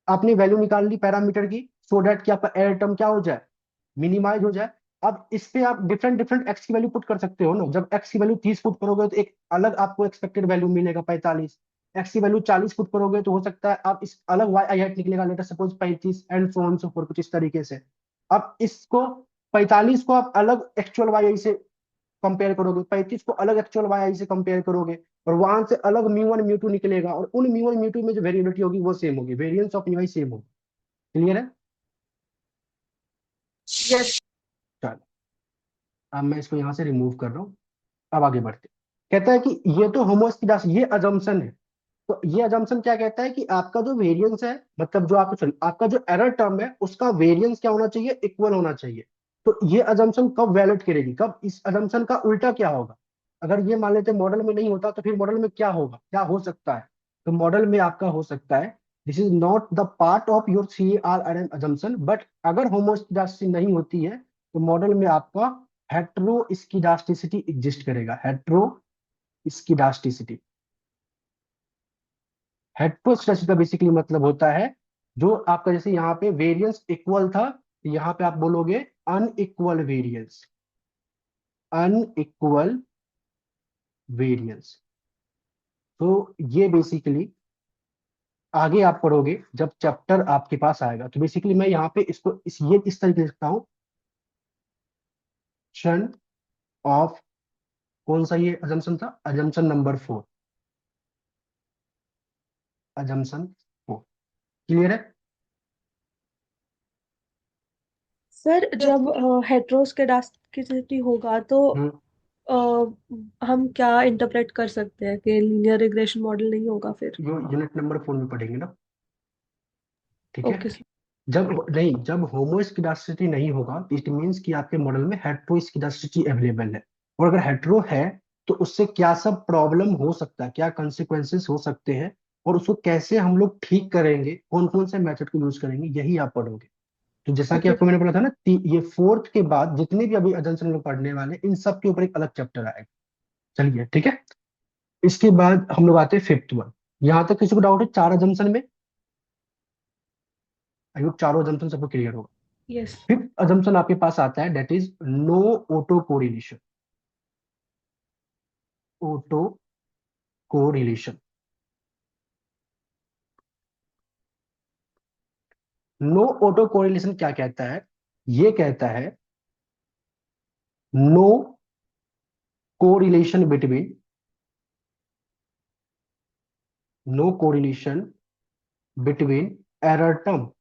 आपने वैल्यू निकाल ली पैरामीटर की, सो दैट कि आपका एरर टर्म क्या हो जाए? मिनिमाइज हो जाए। अब इस पे आप डिफरेंट डिफरेंट एक्स की वैल्यू पुट कर सकते हो ना। जब एक्स की वैल्यू 30 पुट करोगे तो एक अलग आपको एक्सपेक्टेड वैल्यू मिलेगा 45। एक्स की वैल्यू 40 पुट करोगे तो हो सकता है आप इस अलग वाई आई हैट निकलेगा, later suppose 35, and so on so forth, कुछ इस तरीके से। अब इसको 45 को आप अलग एक्चुअल वाई आई से कंपेयर करोगे, 35 को अलग एक्चुअल वाई आई से कंपेयर करोगे, और वहां से अलग म्यू 1 म्यू 2 निकलेगा, और उन म्यू 1 म्यू 2 में जो वेरिएबिलिटी होगी वो सेम होगी, variance of mu I same होगी। क्लियर है? यस। चलो, अब मैं इसको यहां से रिमूव कर रहा हूँ। अब आगे बढ़ते, कहता है कि ये तो होमोस्किडास, ये अजम्पशन है। तो ये अजम्पशन क्या कहता है कि आपका जो वेरिएंस है, मतलब जो आपका, सॉरी, आपका जो एरर टर्म है उसका वेरिएंस क्या होना चाहिए? इक्वल होना चाहिए। तो ये अजम्पशन कब वैलिड करेगी, कब इस अजम्पशन का उल्टा क्या होगा। अगर ये मान लेते मॉडल में नहीं होता तो फिर मॉडल में क्या होगा, क्या हो सकता है। तो मॉडल में आपका हो सकता है this is not the part of your C R R N assumption, but अगर होमोस्किडास्टिसिटी नहीं होती है तो मॉडल में आपका हेट्रोस्किडास्टिसिटी एग्जिस्ट करेगा। हेट्रोस्किडास्टिसिटी, हेट्रोस्किडास्टिसिटी का बेसिकली मतलब होता है जो आपका, जैसे यहाँ पे वेरिएंस इक्वल था, यहाँ पे आप बोलोगे अनइक्वल वेरिएंस, अनइक्वल वेरिएंस। तो ये बेसिकली आगे आप पढ़ोगे जब चैप्टर आपके पास आएगा। तो बेसिकली मैं यहाँ पे इसको इस तरीके से लिखता हूँ, शन ऑफ, कौन सा ये अजम्पशन था, अजम्पशन नंबर 4, अजम्पशन 4। क्लियर है। सर जब हेट्रोस्केडास्टिसिटी होगा तो हम्म। हम क्या इंटरप्रेट कर सकते हैं कि लीनियर रिग्रेशन मॉडल नहीं होगा फिर? जो यूनिट नंबर 4 में पढ़ेंगे ना, ठीक है। Okay sir. जब नहीं, जब होमोस्किडास्टिसिटी नहीं होगा इट मीन्स कि आपके मॉडल में हेट्रोस्किडास्टिसिटी अवेलेबल है। और अगर हेट्रो है तो उससे क्या सब प्रॉब्लम हो सकता है, क्या कंसिक्वेंसेस हो सकते हैं, और उसको कैसे हम लोग ठीक करेंगे, कौन कौन से मेथड को यूज करेंगे, यही आप पढ़ोगे। तो जैसा कि ओके। आपको मैंने बोला था ना, ये फोर्थ के बाद जितने भी अभी अजम्पशन हम लोग पढ़ने वाले हैं, इन सब के ऊपर एक अलग चैप्टर आएगा। चलिए ठीक है। इसके बाद हम लोग आते हैं फिफ्थ वन। यहाँ तक किसी को डाउट है चार अजम्पशन में? आई होप चारों अजम्पशन सबको क्लियर होगा। यस। फिफ्थ अजम्पशन आपके पास आता है, that is no autocorrelation, autocorrelation. No autocorrelation क्या कहता है, ये कहता है no correlation between, no correlation between error term,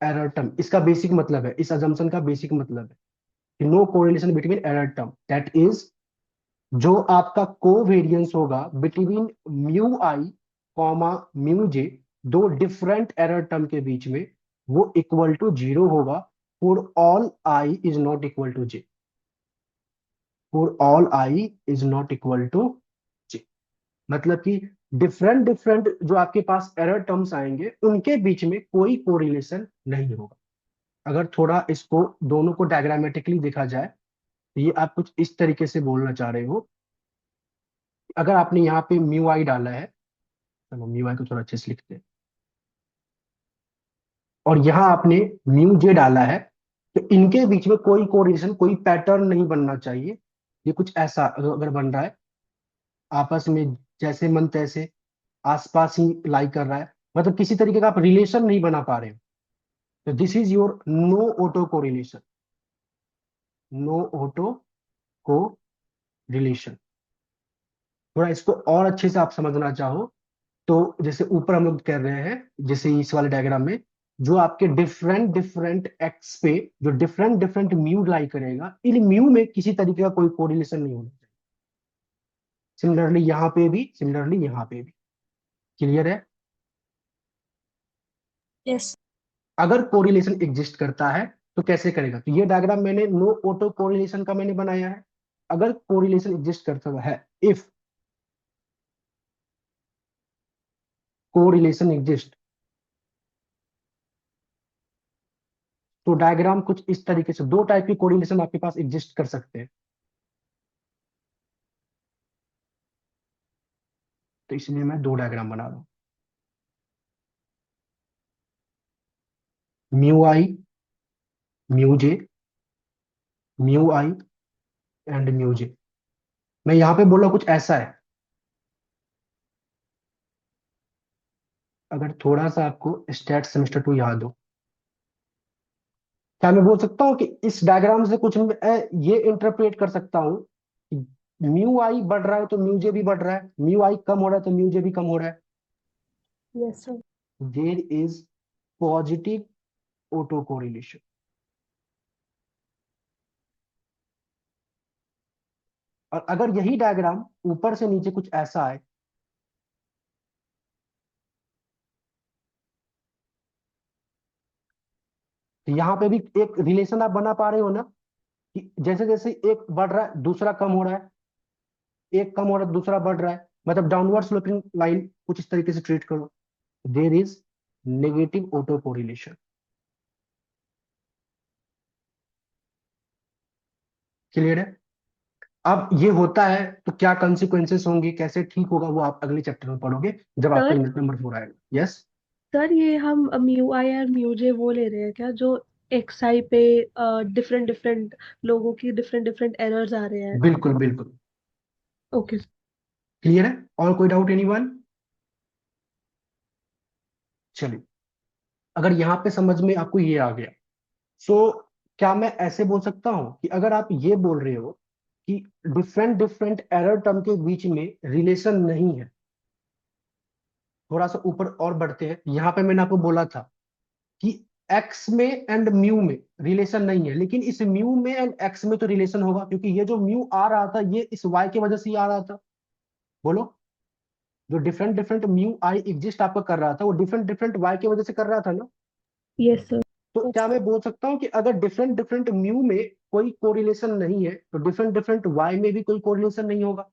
error term इसका बेसिक मतलब है, इस अजम्पशन का बेसिक मतलब है कि no correlation between error term, that is जो आपका कोवेरियंस होगा between mu i comma mu J, दो डिफरेंट एरर टर्म के बीच में, वो इक्वल टू जीरो होगा for all I is not equal to J, for all I is not equal to J. मतलब कि डिफरेंट डिफरेंट जो आपके पास एरर टर्म्स आएंगे उनके बीच में कोई कोरिलेशन नहीं होगा। अगर थोड़ा इसको दोनों को डायग्रामेटिकली देखा जाए तो ये आप कुछ इस तरीके से बोलना चाह रहे हो। अगर आपने यहाँ पे म्यू आई डाला है, चलो म्यू आई को थोड़ा अच्छे से लिखते हैं, और यहाँ आपने म्यू जे डाला है, तो इनके बीच में कोई कोरिलेशन, कोई पैटर्न नहीं बनना चाहिए। ये कुछ ऐसा अगर बन रहा है आपस में, जैसे मन तैसे आसपास ही लाई कर रहा है, मतलब किसी तरीके का आप रिलेशन नहीं बना पा रहे हो, तो this is your no autocorrelation, no autocorrelation. थोड़ा इसको और अच्छे से आप समझना चाहो तो जैसे ऊपर हम लोग कर रहे हैं, जैसे इस वाले डायग्राम में जो आपके डिफरेंट डिफरेंट एक्स पे जो डिफरेंट डिफरेंट म्यू लाई करेगा, इन म्यू में किसी तरीके का कोई कोरिलेशन नहीं होना चाहिए। सिमिलरली यहाँ पे भी, सिमिलरली यहाँ पे भी। क्लियर है। यस। अगर कोरिलेशन एग्जिस्ट करता है तो कैसे करेगा, तो ये डायग्राम मैंने नो ऑटो कोरिलेशन का मैंने बनाया है। अगर कोरिलेशन एग्जिस्ट करता है, इफ कोरिलेशन एग्जिस्ट, तो डायग्राम कुछ इस तरीके से, दो टाइप की कोरिलेशन आपके पास एग्जिस्ट कर सकते हैं। तो इसलिए मैं दो डायग्राम बना रहा हूं, mu I mu J, mu I and mu J. मैं यहाँ पे बोला कुछ ऐसा है। अगर थोड़ा सा आपको स्टैट सेमेस्टर 2 याद हो, क्या मैं बोल सकता हूँ कि इस डायग्राम से कुछ मैं ये इंटरप्रेट कर सकता हूँ कि म्यू आई बढ़ रहा है तो म्यू जे भी बढ़ रहा है, म्यू आई कम हो रहा है तो म्यू जे भी कम हो रहा है। Yes sir. There is positive autocorrelation. और अगर यही डायग्राम ऊपर से नीचे कुछ ऐसा है, तो यहाँ पे भी एक रिलेशन आप बना पा रहे हो ना, कि जैसे जैसे एक बढ़ रहा है दूसरा कम हो रहा है, एक कम हो रहा है दूसरा बढ़ रहा है, मतलब डाउनवर्ड स्लोपिंग लाइन कुछ इस तरीके से ट्रीट करो। There is negative auto correlation. Clear है? अब ये होता है तो क्या कंसिक्वेंसेस होंगे, कैसे ठीक होगा, वो आप अगले चैप्टर में पढ़ोगे जब आपका सर यूनिट नंबर 4 आएगा। यस। सर ये हम म्यू आई और म्यू जे वो ले रहे हैं क्या, जो एक्स आई पे डिफरेंट डिफरेंट लोगों की डिफरेंट डिफरेंट एरर्स आ रहे हैं? बिल्कुल बिल्कुल। ओके। क्लियर है? और कोई डाउट एनीवन? चलिए, अगर यहाँ पे समझ में आपको ये आ गया, सो क्या मैं ऐसे बोल सकता हूं कि अगर आप ये बोल रहे हो कि डिफरेंट डिफरेंट एरर टर्म के बीच में रिलेशन नहीं है, थोड़ा सा ऊपर और बढ़ते हैं, यहाँ पे मैंने आपको बोला था कि एक्स में एंड म्यू में रिलेशन नहीं है, लेकिन इस म्यू में एंड एक्स में तो रिलेशन होगा, क्योंकि ये जो म्यू आ रहा था ये इस वाई की वजह से ही आ रहा था। बोलो, जो different different mu I exist आपका कर रहा था वो डिफरेंट डिफरेंट वाई की वजह से कर रहा था ना। Yes sir. तो क्या मैं बोल सकता हूँ कि अगर डिफरेंट डिफरेंट म्यू में कोई कोरिलेशन नहीं है तो डिफरेंट डिफरेंट वाई में भी कोई कोरिलेशन नहीं होगा?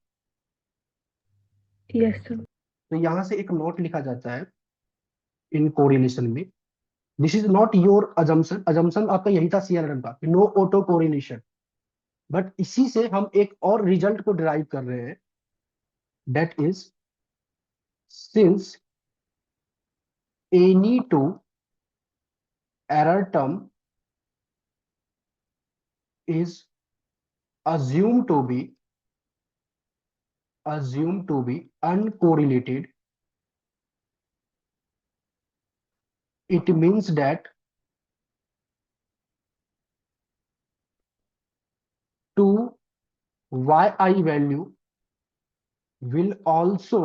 Yes sir. तो यहां से एक नोट लिखा जाता है इन कोरिलेशन में, this is not your assumption, assumption आपका यही था सीआरएम का, नो ऑटो कोरिलेशन, बट इसी से हम एक और रिजल्ट को डिराइव कर रहे हैं, that is since any two error term is assumed to be uncorrelated, it means that two yi value will also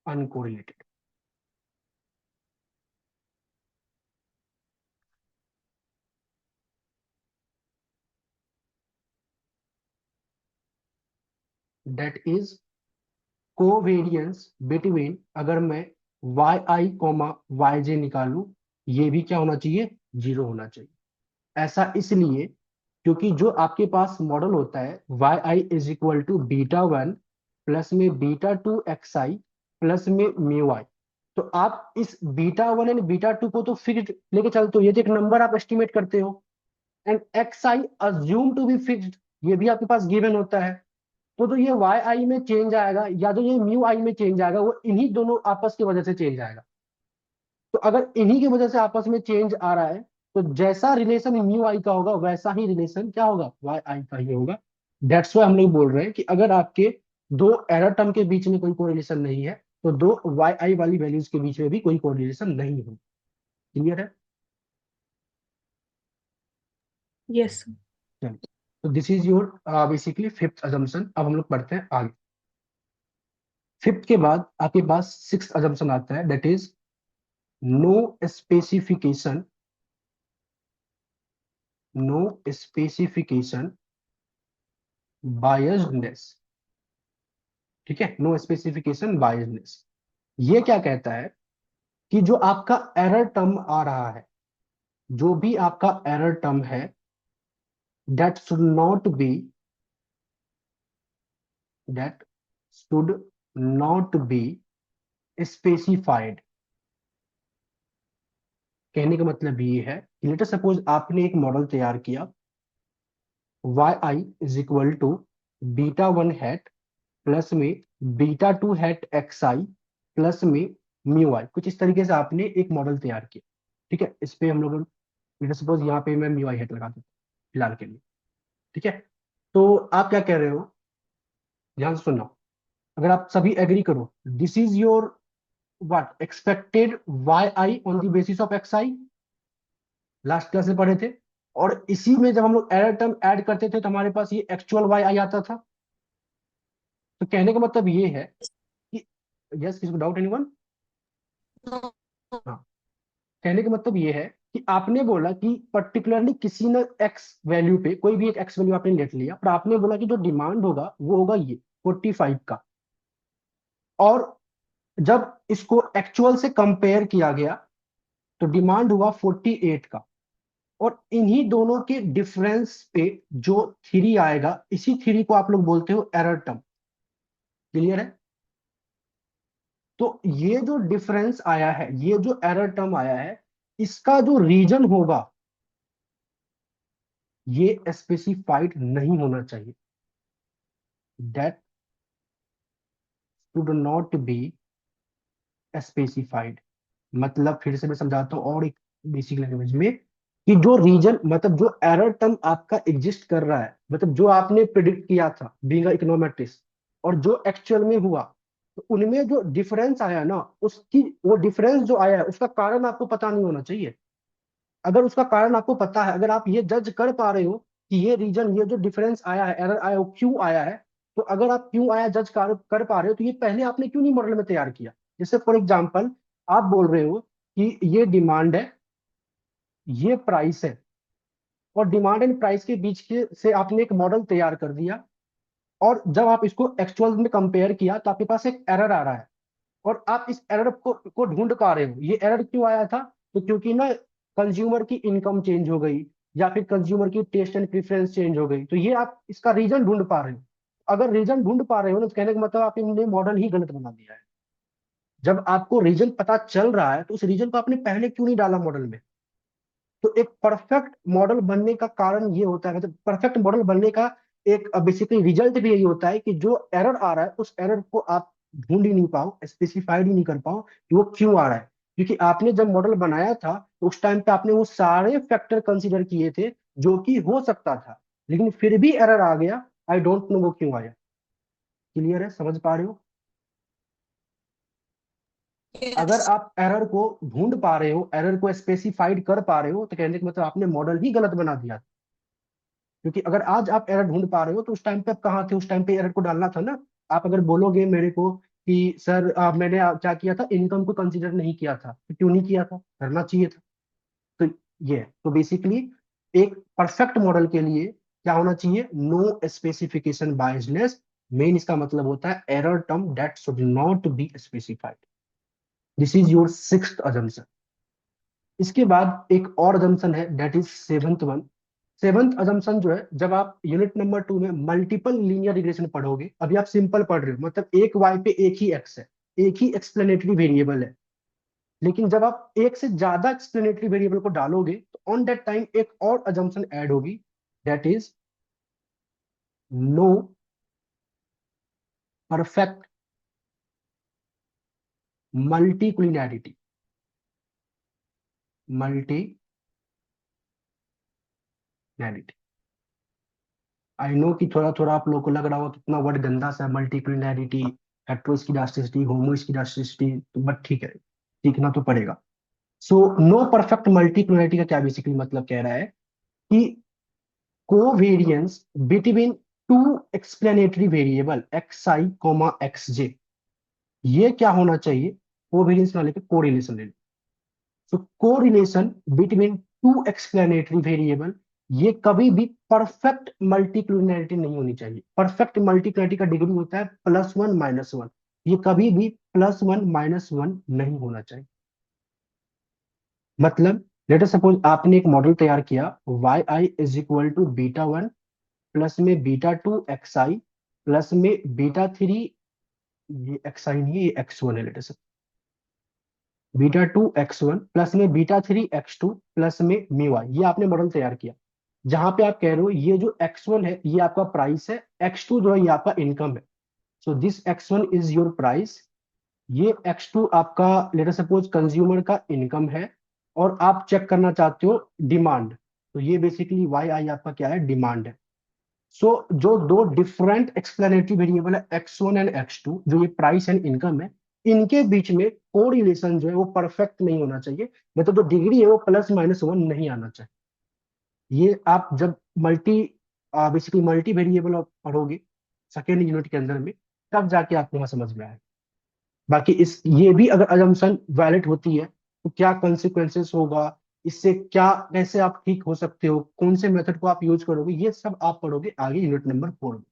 uncorrelated. That is covariance between, अगर मैं yi कॉमा yj निकालू, ये भी क्या होना चाहिए, जीरो होना चाहिए। ऐसा इसलिए क्योंकि जो आपके पास मॉडल होता है Y I is equal to beta one plus में beta two x i plus में म्यू आई, तो आप इस beta one and beta two को तो फिक्स्ड लेके चलते हो, ये तो एक नंबर आप एस्टिमेट करते हो, and x i assume to be fixed, ये भी आपके पास गिवन होता है। तो ये वाई आई में चेंज आएगा या तो ये म्यू आई में चेंज आएगा, वो इन्हीं दोनों आपस की वजह से चेंज आएगा। तो अगर इन्हीं की वजह से आपस में चेंज आ रहा है, तो जैसा रिलेशन म्यू आई का होगा वैसा ही रिलेशन क्या होगा, वाई आई का ही होगा। दैट्स वाई हम लोग बोल रहे हैं कि अगर आपके दो एरर टर्म के बीच में कोई कोरिलेशन नहीं है तो दो वाई आई वाली वैल्यूज के बीच में भी कोई कोरिलेशन नहीं होगा। क्लियर है? Yes sir. चलिए, तो this is your basically fifth assumption. अब हम लोग पढ़ते हैं आगे। फिफ्थ के बाद आपके पास सिक्स अजम्पशन आता है, that is no specification, no specification biasedness. ठीक है, नो स्पेसिफिकेशन बायस्डनेस। ये क्या कहता है कि जो आपका एरर टर्म आ रहा है, जो भी आपका एरर टर्म है, that should not be, that should not be specified. कहने का मतलब ये है कि लेटर सपोज आपने एक मॉडल तैयार किया, Y I is equal to beta one hat plus में beta two hat x i plus में म्यू आई, कुछ इस तरीके से आपने एक मॉडल तैयार किया। ठीक है, इस पे हम लोग लेटर सपोज यहाँ पे मैं म्यू आई हैट लगा देता हूँ फिलहाल के लिए। ठीक है, तो आप क्या कह रहे हो, ध्यान से सुनना, अगर आप सभी एग्री करो, this is your what expected Y I on the basis of x i, last class में पढ़े थे, और इसी में जब हम लोग एरर टर्म ऐड करते थे तो हमारे पास ये एक्चुअल वाई आई आता था। तो कहने का मतलब ये है कि, यस, किसी को डाउट एनीवन? हाँ, कहने का मतलब ये है कि आपने बोला कि पर्टिकुलरली किसी न एक्स वैल्यू पे, कोई भी एक एक्स वैल्यू आपने लेट लिया, पर आपने बोला कि जो डिमांड होगा वो होगा ये 45 का, और जब इसको एक्चुअल से कंपेयर किया गया तो डिमांड हुआ 48 का, और इन्हीं दोनों के डिफरेंस पे जो थ्री आएगा, इसी थ्री को आप लोग बोलते हो एरर टर्म। क्लियर है? तो ये जो डिफरेंस आया है, ये जो एरर टर्म आया है, इसका जो रीजन होगा ये स्पेसिफाइड नहीं होना चाहिए। That should not be specified. मतलब फिर से मैं समझाता हूँ और एक बेसिक लैंग्वेज में, कि जो रीजन मतलब जो एरर टर्म आपका एग्जिस्ट कर रहा है, मतलब जो आपने प्रिडिक्ट किया था बीइंग इकोनोमेट्रिक्स, और जो एक्चुअल में हुआ, तो उनमें जो डिफरेंस आया ना, उसकी वो डिफरेंस जो आया है उसका कारण आपको पता नहीं होना चाहिए। अगर उसका कारण आपको पता है, अगर आप ये जज कर पा रहे हो कि ये रीजन, ये जो डिफरेंस आया है, एरर आया, वो क्यों आया है, तो अगर आप क्यों आया जज कर पा रहे हो, तो ये पहले आपने क्यों नहीं मॉडल में तैयार किया। जैसे फॉर एग्जाम्पल, आप बोल रहे हो कि ये डिमांड है, ये प्राइस है, और डिमांड एंड प्राइस के बीच के से आपने एक मॉडल तैयार कर दिया, और जब आप इसको एक्चुअल में कंपेयर किया तो आपके पास एक एरर आ रहा है, और आप इस एरर को ढूंढ पा रहे हो। ये एरर क्यों आया था? तो क्योंकि ना कंज्यूमर की इनकम चेंज हो गई, या फिर कंज्यूमर की टेस्ट एंड प्रेफरेंस चेंज हो गई, तो ये आप इसका रीजन ढूंढ पा रहे हो। अगर रीजन ढूंढ पा रहे हो ना, तो कहने का मतलब आपने मॉडल ही गलत बना दिया है। जब आपको रीजन पता चल रहा है, तो उस रीजन को आपने पहले क्यों नहीं डाला मॉडल में। तो एक परफेक्ट मॉडल बनने का कारण ये होता है, मतलब परफेक्ट मॉडल बनने का एक बेसिकली रिजल्ट भी यही होता है, कि जो एरर आ रहा है उस एरर को आप ढूंढ ही नहीं पाओ, स्पेसिफाइड ही नहीं कर पाओ कि वो क्यों आ रहा है। क्योंकि आपने जब मॉडल बनाया था, तो उस टाइम पे आपने वो सारे फैक्टर कंसीडर किए थे जो कि हो सकता था, लेकिन फिर भी एरर आ गया। आई डोंट नो वो क्यों आया। क्लियर है? समझ पा रहे हो? अगर यस। आप एरर को ढूंढ पा रहे हो, एरर को स्पेसिफाइड कर पा रहे हो, तो कहने का मतलब आपने मॉडल ही गलत बना दिया। क्योंकि अगर आज आप एरर ढूंढ पा रहे हो, तो उस टाइम पे आप कहाँ थे? उस टाइम पे एरर को डालना था ना। आप अगर बोलोगे मेरे को कि सर मैंने क्या किया था, इनकम को कंसीडर नहीं किया था, तो क्यों नहीं किया था, करना चाहिए था। तो ये तो बेसिकली एक परफेक्ट मॉडल के लिए क्या होना चाहिए? No specification biasness. मेन इसका मतलब होता है error term that should not be specified. This is your sixth assumption. इसके बाद एक और अजम्पशन है, that is seventh one. Seventh assumption जो है, जब आप यूनिट नंबर 2 में मल्टीपल लीनियर रिग्रेशन पढ़ोगे, अभी आप सिंपल पढ़ रहे हो, मतलब एक वाई पे एक ही एक्स है, एक ही एक्सप्लेनेटरी वेरिएबल है। लेकिन जब आप एक से ज्यादा एक्सप्लेनेटरी वेरिएबल को डालोगे, तो ऑन दैट टाइम एक और अजम्पशन ऐड होगी, that is no perfect multicollinearity. Multicollinearity, I know कि थोड़ा थोड़ा आप लोगों को लग रहा होगा कितना वर्ड गंदा सा है, मल्टीकुलिनैरिटी, हेट्रोस्किडास्टिसिटी, होमोस्किडास्टिसिटी, तो बट ठीक है, सीखना तो पड़ेगा। सो नो परफेक्ट मल्टीकुलिनैरिटी का क्या बेसिकली मतलब कह रहा है, कि covariance between two explanatory variable X I comma X J, ये क्या होना चाहिए? कोवेरियंस ना लेके कोरिलेशन ले लो। So correlation between two explanatory variable, ये कभी भी परफेक्ट मल्टीक्लिनरिटी नहीं होनी चाहिए। परफेक्ट मल्टीक्लिनरिटी का डिग्री होता है +1 - 1, ये कभी भी +1 - 1 नहीं होना चाहिए। मतलब लेट अस सपोज आपने एक मॉडल तैयार किया, Y I is equal to β1 plus में β2 एक्स आई प्लस में β3, ये एक्स आई नहीं है, ये x1 है, लेट अस β2 x1 प्लस में β3 x2 प्लस में म्यू आई, ये आपने मॉडल तैयार किया। जहां पे आप कह रहे हो ये जो x1 है ये आपका प्राइस है, x2 जो है ये आपका इनकम है। So this x1 is your price, ये x2 आपका लेट अस सपोज कंज्यूमर का इनकम है, और आप चेक करना चाहते हो डिमांड, तो ये बेसिकली वाई आई आपका क्या है? डिमांड है। सो जो दो डिफरेंट एक्सप्लेनेटरी वेरिएबल है x1 एंड x2, जो ये प्राइस एंड इनकम है, इनके बीच में कोरिलेशन जो है वो परफेक्ट नहीं होना चाहिए, मतलब जो डिग्री है वो +- 1 नहीं आना चाहिए। ये आप जब बेसिकली मल्टी वेरिएबल पढ़ोगे सेकेंड यूनिट के अंदर में, तब जाके आपको वहां समझ में आएगा। बाकी इस ये भी अगर अजम्पशन वैलिड होती है, तो क्या कंसिक्वेंसेस होगा, इससे क्या, कैसे आप ठीक हो सकते हो, कौन से मेथड को आप यूज करोगे, ये सब आप पढ़ोगे आगे यूनिट नंबर 4 में।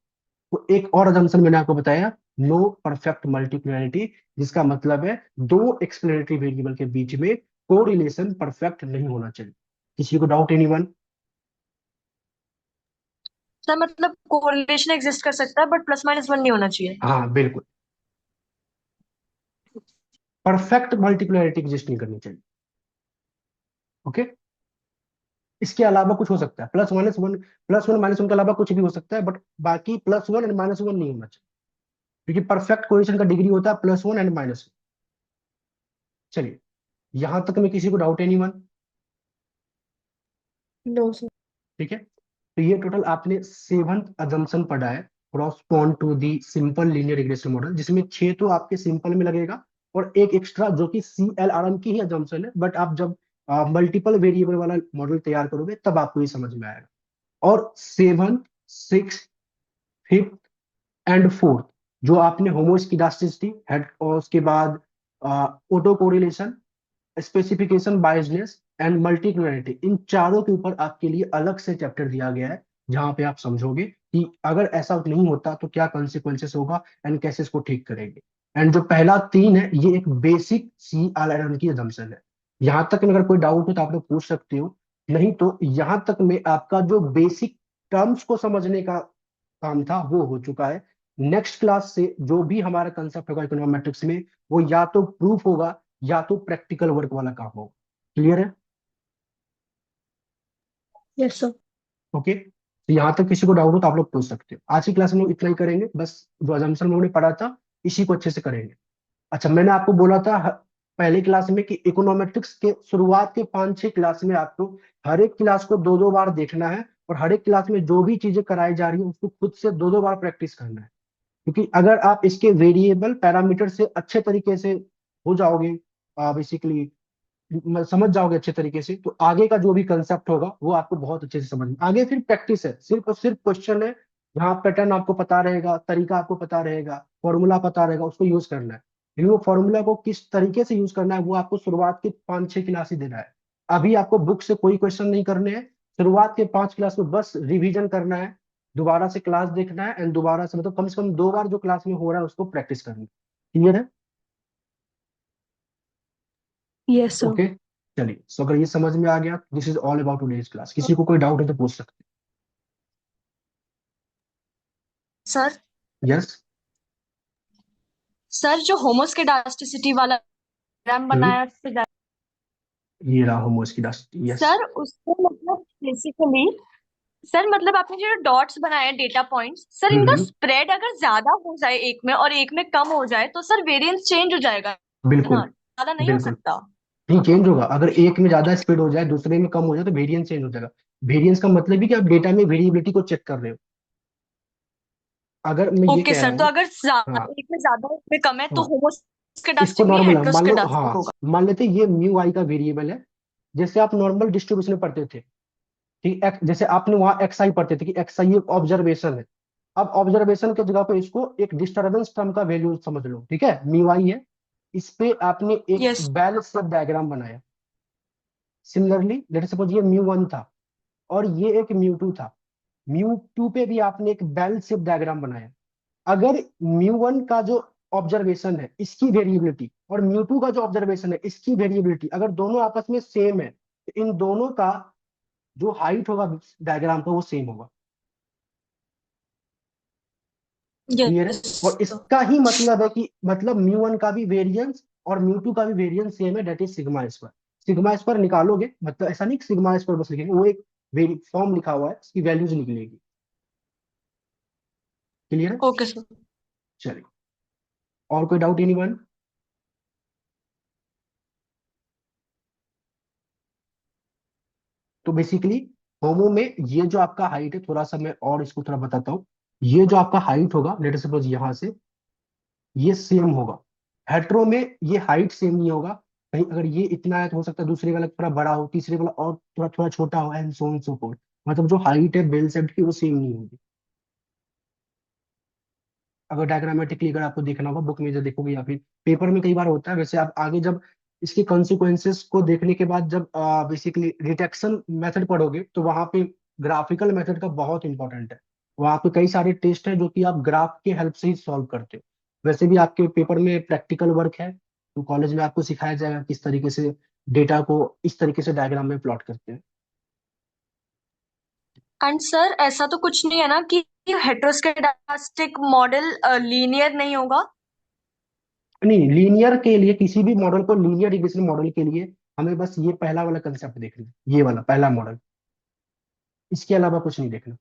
तो एक और अजम्पशन मैंने आपको बताया, नो परफेक्ट मल्टीप्लिनरिटी, जिसका मतलब है दो एक्सप्लेनेटरी वेरिएबल के बीच में कोरिलेशन परफेक्ट नहीं होना चाहिए। किसी को डाउट? एनीवन? सर मतलब कोरिलेशन एग्जिस्ट कर सकता है बट प्लस माइनस वन नहीं होना चाहिए। हाँ बिल्कुल, परफेक्ट मल्टीप्लियरिटी एग्जिस्ट नहीं करनी चाहिए। ओके, इसके अलावा कुछ हो सकता है, प्लस वन माइनस वन के अलावा कुछ भी हो सकता है, बट बाकी plus one and minus one नहीं होना चाहिए, क्योंकि परफेक्ट कोरिलेशन का डिग्री होता है plus one and minus one. चलिए, यहां तक में किसी को डाउट? एनीवन? No sir. ठीक है, तो ये टोटल आपने सेवंथ अजम्पशन पढ़ा है, correspond to the simple linear regression model, जिसमें 6 तो आपके सिंपल में लगेगा और एक एक्स्ट्रा जो कि CLRM की ही अजम्पशन है, बट आप जब मल्टीपल वेरिएबल वाला मॉडल तैयार करोगे तब आपको ये समझ में आएगा। और seventh, six, fifth and fourth जो आपने होमोस्किडास्टिसिटी हेड और उसके बाद autocorrelation, specification biasedness and multicollinearity, इन चारों के ऊपर आपके लिए अलग से चैप्टर दिया गया है, जहां पे आप समझोगे कि अगर ऐसा नहीं होता तो क्या कॉन्सिक्वेंसेस होगा एंड कैसे इसको ठीक करेंगे। एंड जो पहला तीन है ये एक बेसिक CLRM की assumption है। यहां तक में अगर कोई डाउट हो तो आप लोग पूछ सकते हो, नहीं तो यहां तक में आपका जो बेसिक टर्म्स को समझने का काम था वो हो चुका है। नेक्स्ट क्लास से जो भी हमारा कंसेप्ट होगा इकोनॉमेट्रिक्स में, वो या तो प्रूफ होगा या तो प्रैक्टिकल वर्क वाला काम होगा। क्लियर है? Yes sir. ओके, तो यहाँ तक किसी को डाउट हो तो आप लोग पूछ सकते हो। आज की क्लास में हम लोग इतना ही करेंगे, बस जो अजम्पशन हम लोगों ने पढ़ा था इसी को अच्छे से करेंगे। अच्छा, मैंने आपको बोला था पहले क्लास में कि इकोनॉमेट्रिक्स के शुरुआत के 5-6 क्लास में आपको हर एक क्लास को 2-2 बार देखना है, और हर एक क्लास में जो भी चीजें कराई जा रही है उसको खुद से 2-2 बार प्रैक्टिस करना है। क्योंकि अगर आप इसके वेरिएबल पैरामीटर से अच्छे तरीके से हो जाओगे, बेसिकली समझ जाओगे अच्छे तरीके से, तो आगे का जो भी कंसेप्ट होगा वो आपको बहुत अच्छे से समझ में आगे। फिर प्रैक्टिस है, सिर्फ और सिर्फ क्वेश्चन है, यहाँ पैटर्न आपको पता रहेगा, तरीका आपको पता रहेगा, फॉर्मूला पता रहेगा, उसको यूज करना है। लेकिन वो फॉर्मूला को किस तरीके से यूज करना है वो आपको शुरुआत के 5-6 क्लास ही देना है। अभी आपको बुक से कोई क्वेश्चन नहीं करने हैं, शुरुआत के 5 क्लास में बस रिवीजन करना है, दोबारा से क्लास देखना है एंड दोबारा से मतलब कम से कम 2 बार जो क्लास में हो रहा है उसको प्रैक्टिस करना है। क्लियर है? Yes sir. ओके, चलिए, सो अगर ये समझ में आ गया, this is all about today's class. किसी को कोई डाउट है तो पूछ सकते सर हैं। यस। सर जो होमोस्किडास्टिसिटी वाला डायग्राम हम्म, बनाया फिर ये रहा होमोस की डस्ट। यस। सर उसको मतलब बेसिकली सर मतलब आपने जो डॉट्स बनाए डेटा पॉइंट्स सर इनका हम्म, स्प्रेड अगर ज्यादा हो जाए एक में और एक में कम हो जाए तो सर वेरिएंस चेंज हो जाएगा बिल्कुल ना, ज्यादा नहीं हो बिल्कुल, सकता। नहीं चेंज होगा। अगर एक में ज्यादा स्पीड हो जाए दूसरे में कम हो जाए तो वेरिएंस चेंज हो जाएगा। वेरिएंस का मतलब ही कि आप डेटा में वेरिएबिलिटी को चेक कर रहे हो। अगर मैं ये ओके कह रहा सर तो हूँ, अगर हाँ एक में ज्यादा एक में कम है तो हाँ, इसको होमोस्किडास्टिक नहीं नॉर्मल है मान लो, हेट्रोस्किडास्टिक हाँ होगा। मान लेते हैं ये म्यू आई का वेरिएबल है। जैसे आप नॉर्मल डिस्ट्रीब्यूशन में पढ़ते थे, ठीक, जैसे आपने वहां एक्स आई पढ़ते थे कि एक्स आई एक ऑब्जर्वेशन है। अब ऑब्जर्वेशन की जगह पे इसको एक डिस्टरबेंस टर्म का वैल्यू समझ लो, ठीक है, म्यू आई है। इस पे आपने एक यस। बेल शेप डायग्राम बनाया। सिमिलरली लेट सपोज ये म्यू वन था और ये एक म्यू टू था, म्यू टू पे भी आपने एक बेल शेप डायग्राम बनाया। अगर म्यू वन का जो ऑब्जर्वेशन है इसकी वेरिएबिलिटी और म्यू टू का जो ऑब्जर्वेशन है इसकी वेरिएबिलिटी अगर दोनों आपस में सेम है, तो इन दोनों का जो हाइट होगा डायग्राम का वो सेम होगा। क्लियर है? यस। और इसका ही मतलब है कि मतलब म्यू वन का भी वेरिएंस और म्यू टू का भी वेरिएंस सेम है, that is sigma square. Sigma square निकालोगे मतलब ऐसा नहीं कि सिग्मा स्क्वायर बस लिखेंगे, वो एक फॉर्म लिखा हुआ है, इसकी वैल्यूज निकलेगी। क्लियर है? Okay sir. चलिए, और कोई डाउट? एनीवन? तो बेसिकली होमो में ये जो आपका हाइट है, थोड़ा सा मैं और इसको थोड़ा बताता हूँ। ये जो आपका हाइट होगा लेट सपोज यहाँ से ये सेम होगा। हेट्रो में ये हाइट सेम नहीं होगा, कहीं अगर ये इतना है तो हो सकता है दूसरे वाला थोड़ा बड़ा हो, तीसरे वाला और थोड़ा थोड़ा छोटा हो, and so on so fourth. मतलब जो हाइट है बेल सेप्ट की वो सेम नहीं होगी। अगर डायग्रामेटिकली अगर आपको देखना होगा बुक में जो देखोगे या फिर पेपर में कई बार होता है, वैसे आप आगे जब इसके कॉन्सिक्वेंसेस को देखने के बाद जब बेसिकली डिटेक्शन मेथड पढ़ोगे तो वहां पे ग्राफिकल मेथड का बहुत इंपॉर्टेंट है। वहां पे कई सारे टेस्ट हैं जो कि आप ग्राफ के हेल्प से ही सॉल्व करते हो। वैसे भी आपके पेपर में प्रैक्टिकल वर्क है, तो कॉलेज में आपको सिखाया जाएगा किस तरीके से डेटा को इस तरीके से डायग्राम में प्लॉट करते हैं। एंड सर ऐसा तो कुछ नहीं है ना कि हेटेरोस्केडास्टिक मॉडल लीनियर नहीं होगा? नहीं, लीनियर के लिए, किसी भी मॉडल को लीनियर रिग्रेशन मॉडल के लिए हमें बस ये पहला वाला कंसेप्ट देखना है, ये वाला पहला मॉडल, इसके अलावा कुछ नहीं देखना।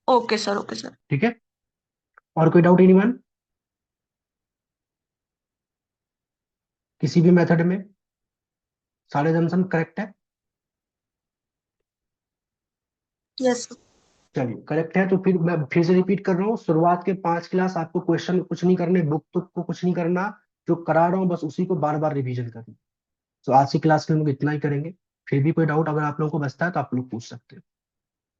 Okay sir, okay sir. ठीक है, और कोई डाउट एनीवन किसी भी मेथड में? सारे जंक्शन करेक्ट है? Yes sir. चलिए करेक्ट है, तो फिर मैं फिर से रिपीट कर रहा हूँ, शुरुआत के 5 क्लास आपको क्वेश्चन कुछ नहीं करने, बुक तो को कुछ नहीं करना, जो करा रहा हूँ बस उसी को बार बार रिवीजन करना। तो आज की क्लास में हम लोग इतना ही करेंगे। फिर भी कोई डाउट अगर आप लोगों को बचता है तो आप लोग पूछ सकते हैं।